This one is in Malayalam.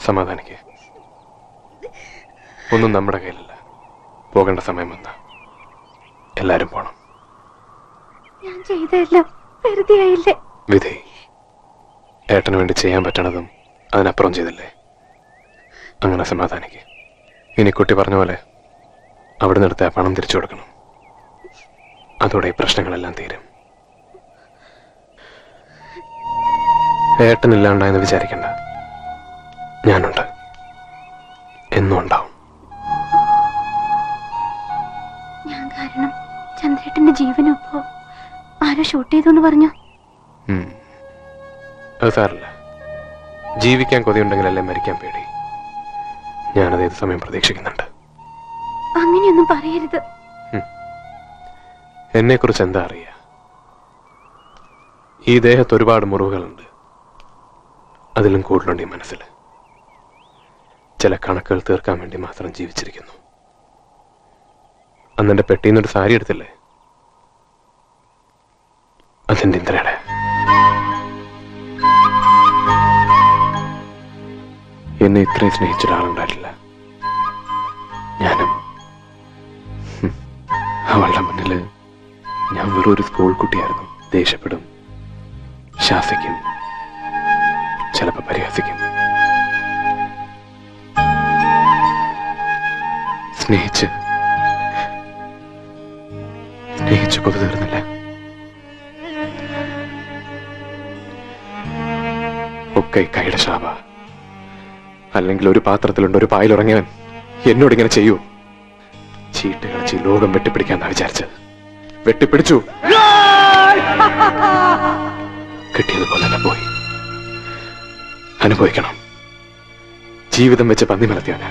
സമാധാനിക്ക്. ഒന്നും നമ്മുടെ കയ്യിലല്ല. പോകേണ്ട സമയം വന്ന എല്ലാരും പോണം. ഞാൻ ചെയ്തതെല്ലാം വെറുതെ ആയില്ലേ? വിധി ഏട്ടന് വേണ്ടി ചെയ്യാൻ പറ്റണതും അതിനപ്പുറം ചെയ്തില്ലേ? അങ്ങനെ സമാധാനിക്ക്. ഇനി കുട്ടി പറഞ്ഞ പോലെ അവിടെ നിർത്തി ആ പണം തിരിച്ചു കൊടുക്കണം. അതോടെ ഈ പ്രശ്നങ്ങളെല്ലാം തീരും. ഏട്ടനില്ലാണ്ടായെന്ന് വിചാരിക്കണ്ട, ഞാനുണ്ട്, എന്നും ഉണ്ടാവും. ഞാൻ കാരണം ചന്ദ്രേട്ടന്റെ ജീവനൊപ്പോ ആരോ ഷൂട്ട് ചെയ്തോന്ന് പറഞ്ഞു. അത് സാരല്ല. ജീവിക്കാൻ കൊതിയുണ്ടെങ്കിലല്ലേ മരിക്കാൻ പേടി. ഞാനത് ഏത് സമയം പ്രതീക്ഷിക്കുന്നുണ്ട്. അങ്ങനെയൊന്നും പറയരുത്. എന്നെ കുറിച്ച് എന്താ അറിയാ? ഈ ദേഹത്ത് ഒരുപാട് മുറിവുകളുണ്ട്. അതിലും കൂടുതലുണ്ട് ഈ മനസ്സിൽ. ചില കണക്കുകൾ തീർക്കാൻ വേണ്ടി മാത്രം ജീവിച്ചിരിക്കുന്നു. അന്നെന്റെ പെട്ടിന്നൊരു സാരി എടുത്തില്ലേ? അതെന്റെ ഇന്ദ്രയുടെ. എന്നെ ഇത്രയും സ്നേഹിച്ച ഒരാളുണ്ടായിട്ടില്ല. ഞാനും. അവളുടെ മുന്നിൽ ഞാൻ വെറും ഒരു സ്കൂൾ കുട്ടിയായിരുന്നു. ദേഷ്യപ്പെടും, ശാസിക്കും, ചിലപ്പോൾ പരിഹസിക്കും. സ്നേഹിച്ച് കൊതു തീർന്നില്ല. ഒക്കെ കൈയുടെ ശാപ. അല്ലെങ്കിൽ ഒരു പാത്രത്തിലുണ്ട് ഒരു പായിലുറങ്ങിയവൻ എന്നോട് ഇങ്ങനെ ചെയ്യൂ? ചീട്ട് കളിച്ച് ലോകം വെട്ടിപ്പിടിക്കാന്നാ വിചാരിച്ചത്. വെട്ടിപ്പിടിച്ചു. കിട്ടിയതുപോലെ തന്നെ പോയി. അനുഭവിക്കണം. ജീവിതം വെച്ച് പന്നി മലത്തിയവന്